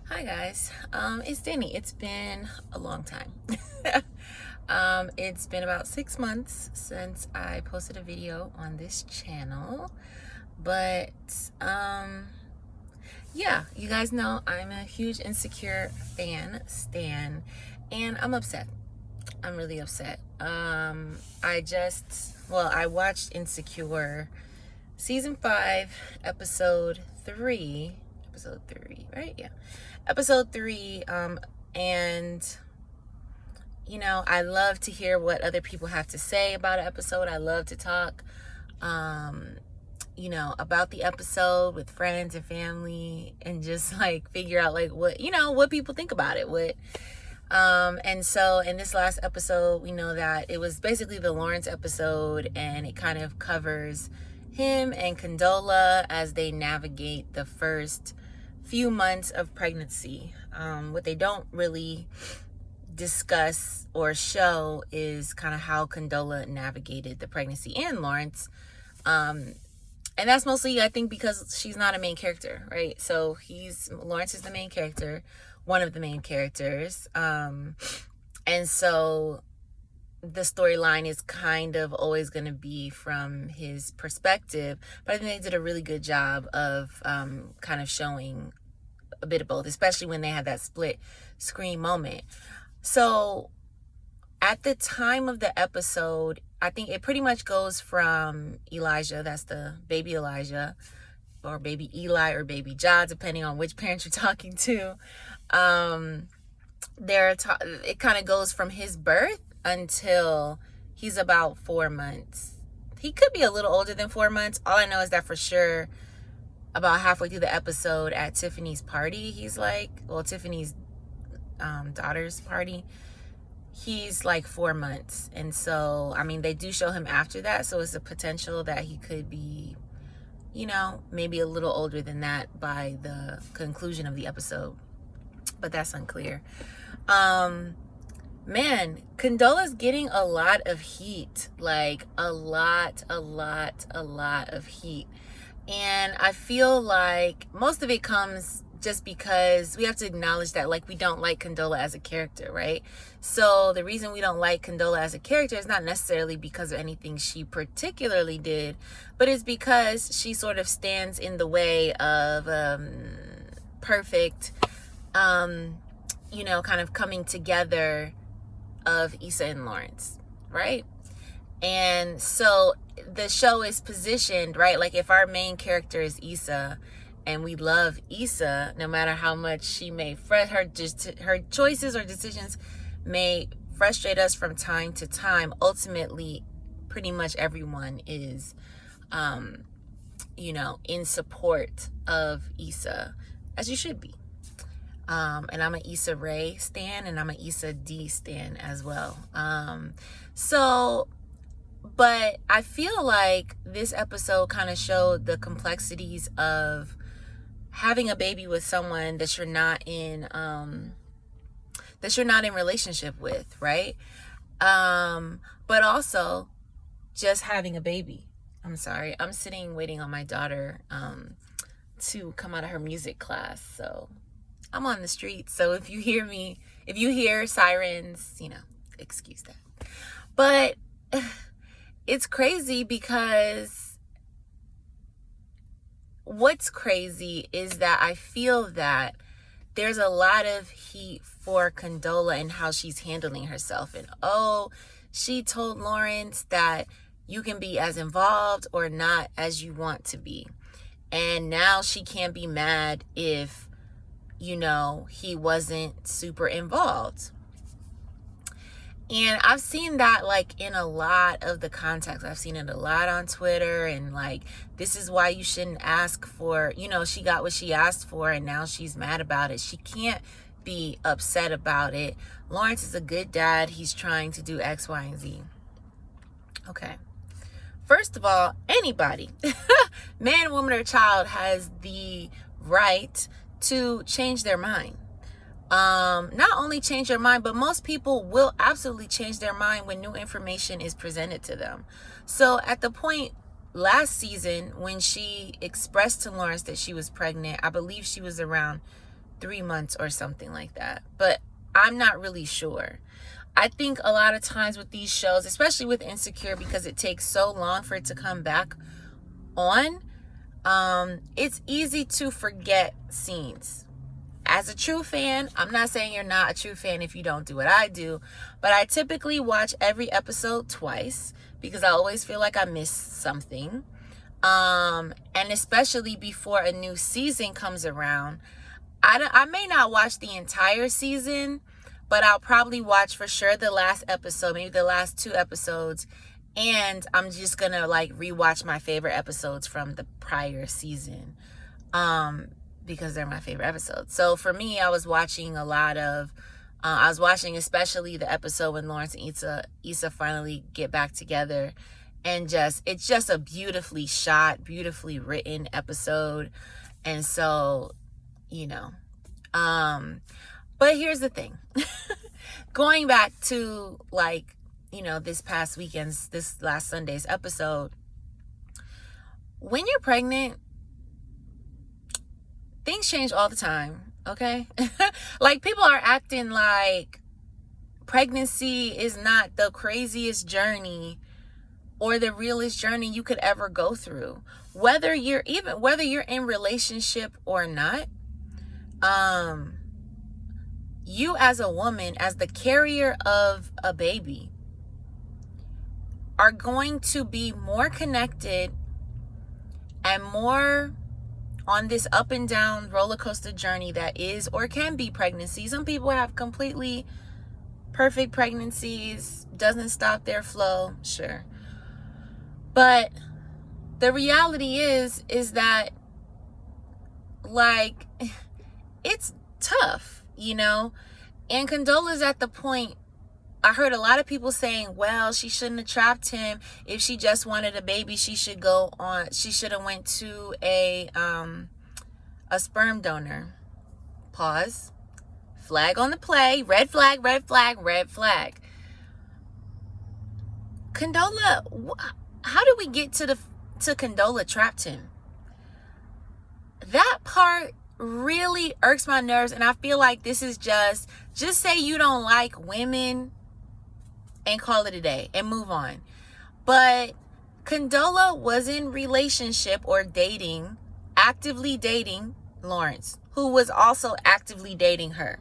Hi guys, it's Danny. It's been a long time. It's been about 6 months since I posted a video on this channel, but yeah, you guys know I'm a huge Insecure stan, and I'm upset. I'm really upset. I watched Insecure season 5, episode 3, right? Yeah, episode 3. And I love to hear what other people have to say about an episode. I love to talk about the episode with friends and family, and just like figure out like what people think about it. And so in this last episode, we know that it was basically the Lawrence episode, and it kind of covers him and Condola as they navigate the first few months of pregnancy. What they don't really discuss or show is kind of how Condola navigated the pregnancy and Lawrence. And that's mostly, I think, because she's not a main character, right? So Lawrence is the main character, one of the main characters. And so the storyline is kind of always going to be from his perspective, but I think they did a really good job of kind of showing a bit of both, especially when they had that split screen moment. So at the time of the episode, I think it pretty much goes from Elijah, that's the baby Elijah, or baby Eli, or baby Ja, depending on which parent you're talking to. It kind of goes from his birth until he's about 4 months. He could be a little older than 4 months. All I know is that for sure, about halfway through the episode at Tiffany's party, Tiffany's daughter's party, he's like 4 months. And so, I mean, they do show him after that, so it's a potential that he could be, maybe a little older than that by the conclusion of the episode, but that's unclear. Man, Condola's getting a lot of heat, like a lot of heat. And I feel like most of it comes just because we have to acknowledge that, like, we don't like Condola as a character, right? So the reason we don't like Condola as a character is not necessarily because of anything she particularly did, but it's because she sort of stands in the way of perfect, kind of coming together of Issa and Lawrence, right? And so the show is positioned, right? Like, if our main character is Issa and we love Issa, no matter how much she may her choices or decisions may frustrate us from time to time, ultimately pretty much everyone is in support of Issa, as you should be. And I'm an Issa Rae stan, and I'm an Issa D stan as well. But I feel like this episode kind of showed the complexities of having a baby with someone that you're not in relationship with, right? But also just having a baby. I'm sorry, I'm sitting waiting on my daughter to come out of her music class, so I'm on the street. So if you hear sirens, excuse that. But it's crazy because what's crazy is that I feel that there's a lot of heat for Condola and how she's handling herself. And she told Lawrence that you can be as involved or not as you want to be. And now she can't be mad if, he wasn't super involved. And I've seen that, like, in a lot of the context. I've seen it a lot on Twitter, and like, this is why you shouldn't ask for, she got what she asked for and now she's mad about it. She can't be upset about it. Lawrence is a good dad. He's trying to do X, Y, and Z. Okay. First of all, anybody, man, woman, or child, has the right to change their mind. Not only change their mind, but most people will absolutely change their mind when new information is presented to them. So at the point last season when she expressed to Lawrence that she was pregnant, I believe she was around 3 months or something like that. But I'm not really sure. I think a lot of times with these shows, especially with Insecure, because it takes so long for it to come back on, it's easy to forget scenes. As a true fan, I'm not saying you're not a true fan if you don't do what I do, but I typically watch every episode twice because I always feel like I missed something. And especially before a new season comes around, I may not watch the entire season, but I'll probably watch for sure the last episode, maybe the last 2 episodes, and I'm just gonna like rewatch my favorite episodes from the prior season, because they're my favorite episodes. So for me, I was watching especially the episode when Lawrence and Issa finally get back together, and it's just a beautifully shot, beautifully written episode. And so, but here's the thing. Going back to this last Sunday's episode, when you're pregnant, things change all the time, okay? Like, people are acting like pregnancy is not the craziest journey or the realest journey you could ever go through. Whether you're in relationship or not, you as a woman, as the carrier of a baby, are going to be more connected and more on this up and down roller coaster journey that is or can be pregnancy. Some people have completely perfect pregnancies, doesn't stop their flow, sure. But the reality is that, like, it's tough, And Condola's at the point, I heard a lot of people saying, well, she shouldn't have trapped him. If she just wanted a baby, she should have went to a sperm donor. Pause. Flag on the play. Red flag, red flag, red flag. Condola, how did we get to Condola trapped him? That part really irks my nerves, and I feel like this is just say you don't like women and call it a day and move on. But Condola was in relationship or actively dating Lawrence, who was also actively dating her.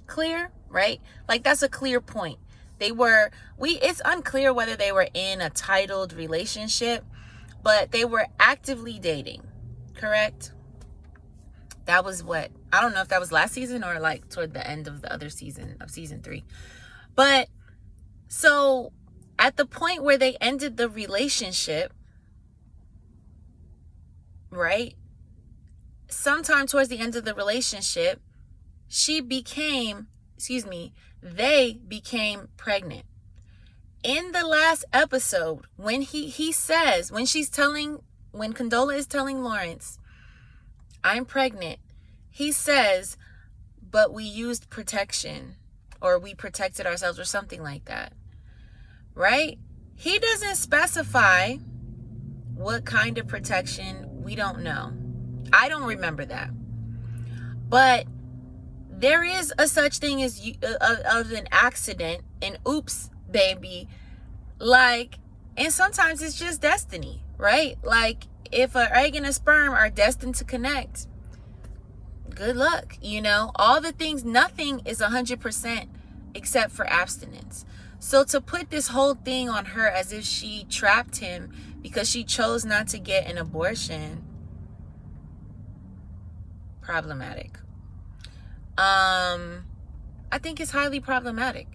Clear, right? Like, that's a clear point. It's unclear whether they were in a titled relationship, but they were actively dating, correct? That was I don't know if that was last season or like toward the end of the other season of season 3. But so at the point where they ended the relationship, right? Sometime towards the end of the relationship, they became pregnant. In the last episode, when he says, when Condola is telling Lawrence, I'm pregnant, he says, but we used protection, or we protected ourselves, or something like that, right? He doesn't specify what kind of protection. We don't know. I don't remember that. But there is a such thing as of an accident, an oops baby, and sometimes it's just destiny, right? Like, if an egg and a sperm are destined to connect, good luck. All the things, nothing is 100% except for abstinence. So to put this whole thing on her as if she trapped him because she chose not to get an abortion, problematic. I think it's highly problematic.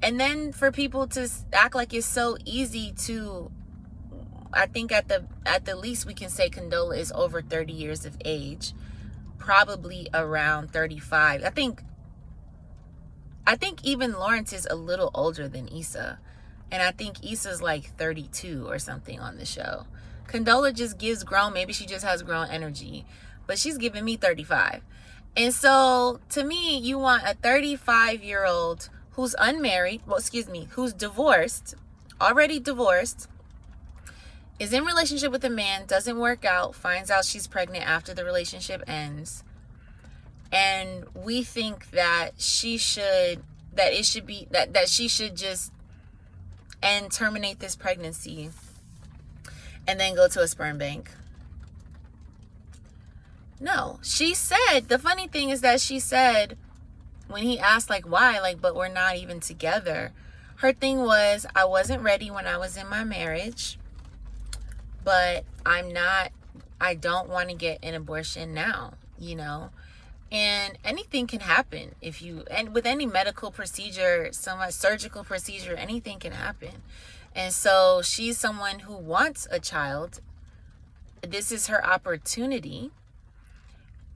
And then for people to act like it's so easy to, I think at the least we can say Condola is over 30 years of age, probably around 35. I think even Lawrence is a little older than Issa, and I think Issa's like 32 or something on the show. Condola just gives grown, maybe she just has grown energy, but she's giving me 35. And so to me, you want a 35-year-old who's unmarried, who's divorced, already divorced, is in relationship with a man, doesn't work out, finds out she's pregnant after the relationship ends, And we think that she should just and terminate this pregnancy and then go to a sperm bank. No, she said, the funny thing is that she said, when he asked like why, like, but we're not even together, her thing was, I wasn't ready when I was in my marriage, but I don't want to get an abortion now, you know. And anything can happen and with any medical procedure, some surgical procedure, anything can happen. And so she's someone who wants a child. This is her opportunity.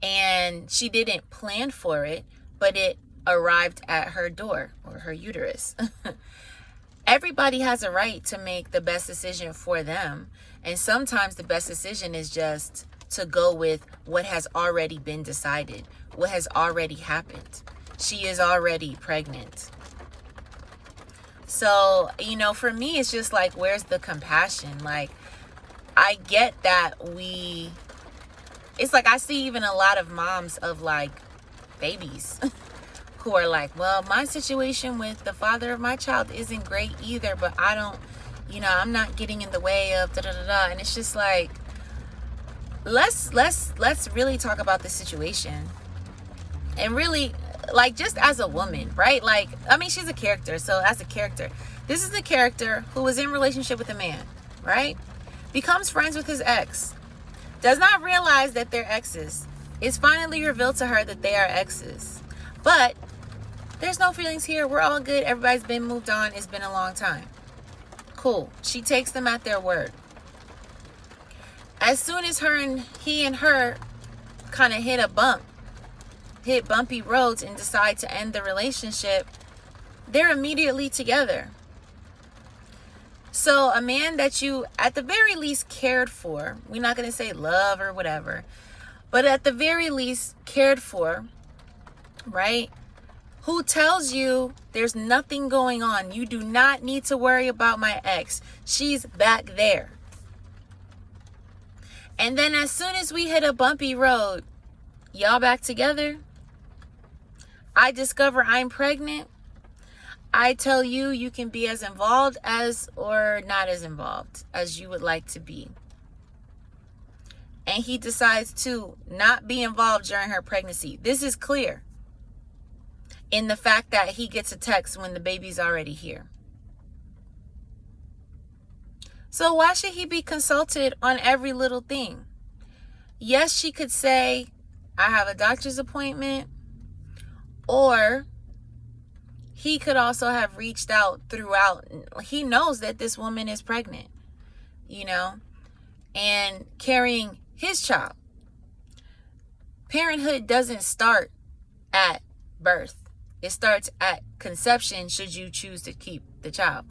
And she didn't plan for it, but it arrived at her door or her uterus. Everybody has a right to make the best decision for them. And sometimes the best decision is just to go with what has already been decided, what has already happened. She is already pregnant. So, you know, for me, it's just like, where's the compassion? Like, I get that it's like I see even a lot of moms of like babies who are like, well, my situation with the father of my child isn't great either, but I don't, you know, I'm not getting in the way of da da da da. And it's just like, let's really talk about the situation. And really, like, just as a woman, right? Like, I mean, she's a character. So as a character, this is a character who was in a relationship with a man, right? Becomes friends with his ex. Does not realize that they're exes. It's finally revealed to her that they are exes. But there's no feelings here. We're all good. Everybody's been moved on. It's been a long time. Cool. She takes them at their word. As soon as he and her kind of hit bumpy roads and decide to end the relationship, they're immediately together. So a man that you at the very least cared for, we're not going to say love or whatever, but at the very least cared for, right? Who tells you there's nothing going on. You do not need to worry about my ex. She's back there. And then as soon as we hit a bumpy road, y'all back together. I discover I'm pregnant. I tell you, you can be as involved as or not as involved as you would like to be. And he decides to not be involved during her pregnancy. This is clear in the fact that he gets a text when the baby's already here. So why should he be consulted on every little thing? Yes, she could say, I have a doctor's appointment. Or he could also have reached out throughout. He knows that this woman is pregnant, you know, and carrying his child. Parenthood doesn't start at birth. It starts at conception, should you choose to keep the child.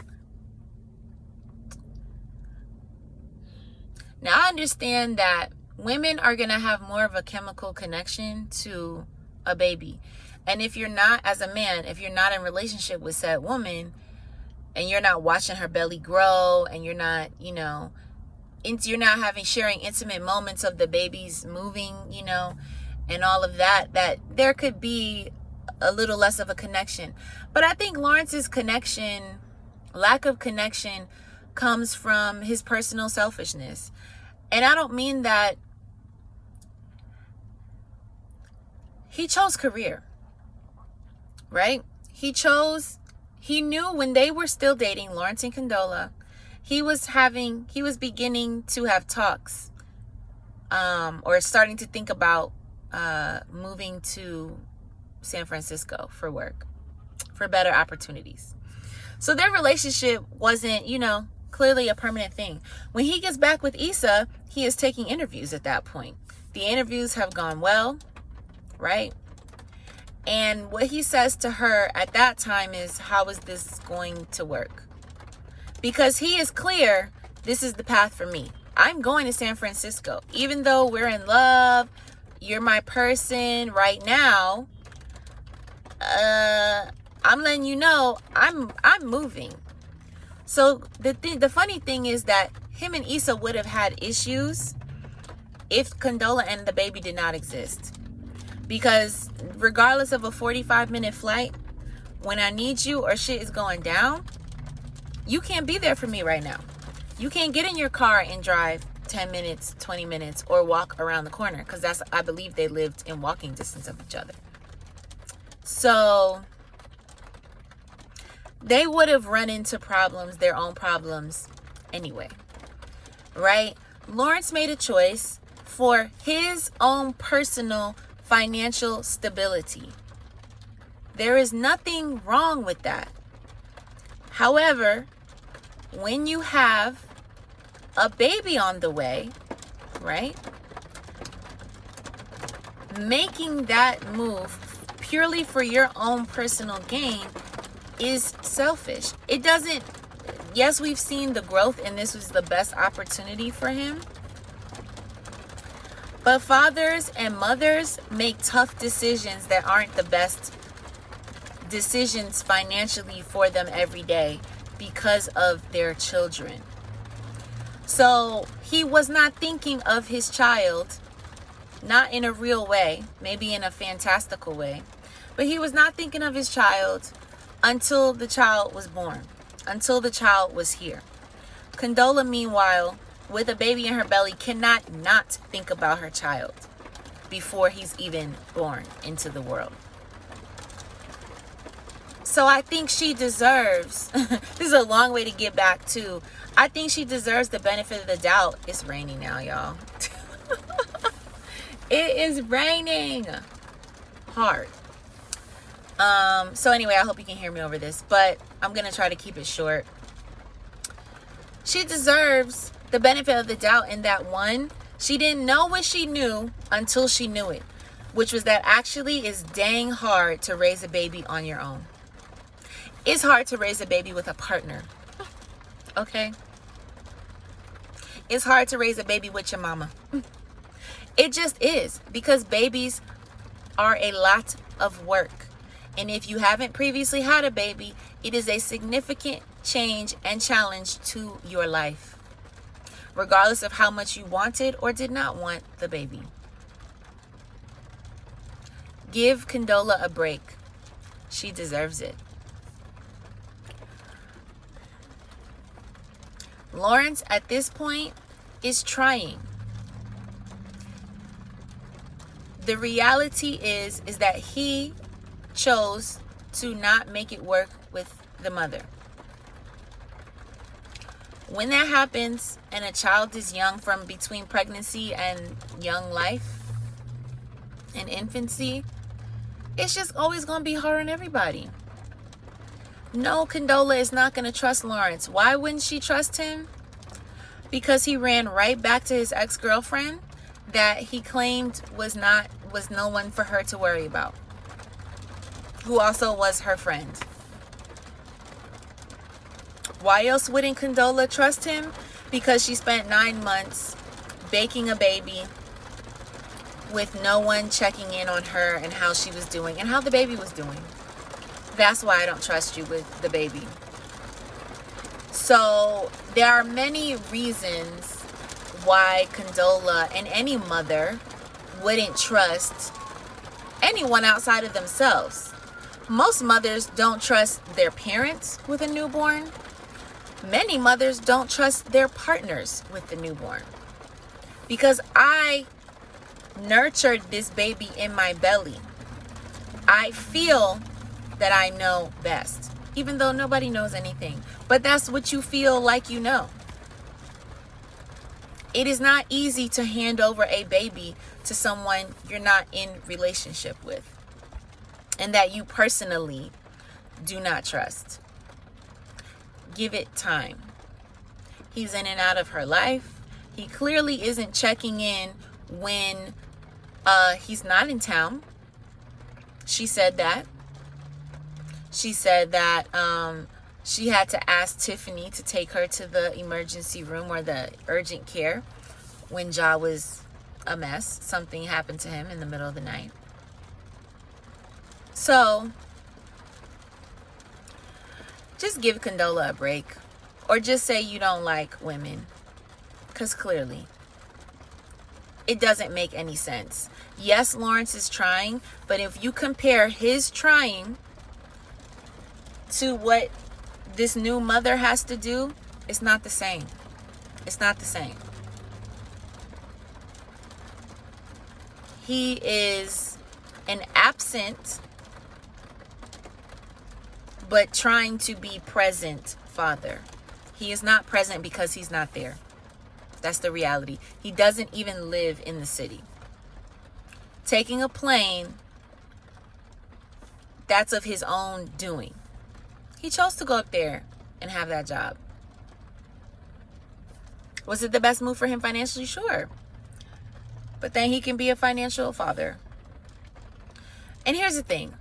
Now, I understand that women are going to have more of a chemical connection to a baby. And if you're not, as a man, if you're not in relationship with said woman, and you're not watching her belly grow, and you're not, you know, you're not sharing intimate moments of the baby's moving, you know, and all of that, that there could be a little less of a connection. But I think Lawrence's lack of connection, comes from his personal selfishness. And I don't mean that. He chose career, right? He knew when they were still dating, Lawrence and Condola, he was beginning to have talks, or starting to think about moving to San Francisco for work, for better opportunities. So their relationship wasn't, you know, clearly a permanent thing. When he gets back with Issa, he is taking interviews at that point. The interviews have gone well, right? And what he says to her at that time is, how is this going to work? Because he is clear, this is the path for me. I'm going to San Francisco. Even though we're in love, you're my person right now, I'm letting you know I'm moving. So the funny thing is that him and Issa would have had issues if Condola and the baby did not exist. Because regardless of a 45-minute flight, when I need you or shit is going down, you can't be there for me right now. You can't get in your car and drive 10 minutes, 20 minutes, or walk around the corner. Because that's, I believe they lived in walking distance of each other. So they would have run into problems, their own problems anyway, right? Lawrence made a choice for his own personal financial stability. There is nothing wrong with that. However, when you have a baby on the way, right? Making that move purely for your own personal gain is selfish. It doesn't, yes, we've seen the growth and this was the best opportunity for him. But fathers and mothers make tough decisions that aren't the best decisions financially for them every day because of their children. So he was not thinking of his child, not in a real way, maybe in a fantastical way, but he was not thinking of his child until the child was born, until the child was here. Condola, meanwhile, with a baby in her belly, cannot not think about her child before he's even born into the world. So I think she deserves, this is a long way to get back to, I think she deserves the benefit of the doubt. It's raining now, y'all. It is raining hard. So anyway, I hope you can hear me over this, but I'm going to try to keep it short. She deserves the benefit of the doubt in that, one, she didn't know what she knew until she knew it, which was that actually it's dang hard to raise a baby on your own. It's hard to raise a baby with a partner. Okay? It's hard to raise a baby with your mama. It just is, because babies are a lot of work. And if you haven't previously had a baby, it is a significant change and challenge to your life, regardless of how much you wanted or did not want the baby. Give Condola a break. She deserves it. Lawrence, at this point, is trying. The reality is that he chose to not make it work with the mother. When that happens and a child is young, from between pregnancy and young life and infancy, it's just always going to be hard on everybody. No, Condola is not going to trust Lawrence. Why wouldn't she trust him? Because he ran right back to his ex-girlfriend that he claimed was no one for her to worry about, who also was her friend. Why else wouldn't Condola trust him? Because she spent 9 months baking a baby with no one checking in on her and how she was doing and how the baby was doing. That's why I don't trust you with the baby. So there are many reasons why Condola and any mother wouldn't trust anyone outside of themselves. Most mothers don't trust their parents with a newborn. Many mothers don't trust their partners with the newborn. Because I nurtured this baby in my belly, I feel that I know best, even though nobody knows anything. But that's what you feel like you know. It is not easy to hand over a baby to someone you're not in relationship with and that you personally do not trust. Give it time. He's in and out of her life. He clearly isn't checking in when he's not in town. She said that. She said that she had to ask Tiffany to take her to the emergency room or the urgent care when Ja was a mess. Something happened to him in the middle of the night. So just give Condola a break, or just say you don't like women, because clearly It doesn't make any sense. Yes, Lawrence is trying, but if you compare his trying to what this new mother has to do, it's not the same. It's not the same. He is an absent but trying to be present father. He is not present because he's not there. That's the reality. He doesn't even live in the city. Taking a plane, that's of his own doing. He chose to go up there and have that job. Was it the best move for him financially? Sure. But then he can be a financial father. And here's the thing.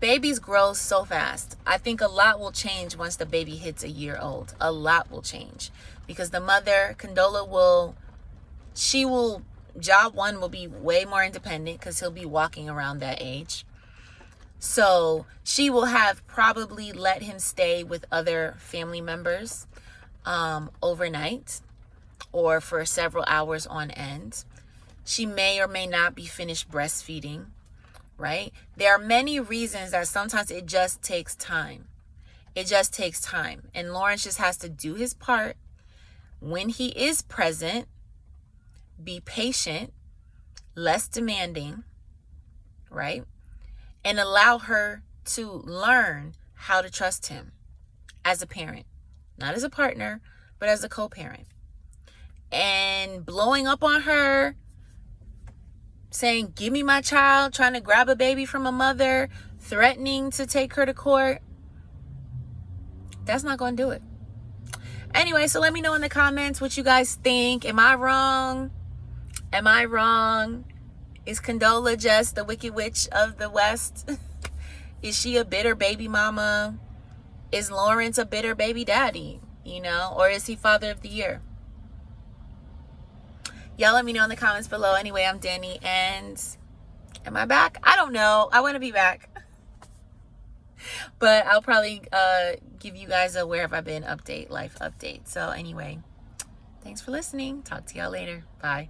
Babies grow so fast. I think a lot will change once the baby hits a year old. A lot will change. Because the mother, Condola, job one will be way more independent because he'll be walking around that age. So she will have probably let him stay with other family members overnight or for several hours on end. She may or may not be finished breastfeeding, right? There are many reasons that sometimes it just takes time. It just takes time. And Lawrence just has to do his part. When he is present, be patient, less demanding, right? And allow her to learn how to trust him as a parent, not as a partner, but as a co-parent. And blowing up on her, saying, give me my child, trying to grab a baby from a mother, threatening to take her to court, that's not going to do it. Anyway, so let me know in the comments what you guys think. Am I wrong? Am I wrong? Is Condola just the wicked witch of the West? Is she a bitter baby mama? Is Lawrence a bitter baby daddy? Or is he father of the year? Y'all let me know in the comments below. Anyway, I'm Danny, and am I back? I don't know. I want to be back. But I'll probably give you guys a where have I been update, life update. So anyway, thanks for listening. Talk to y'all later. Bye.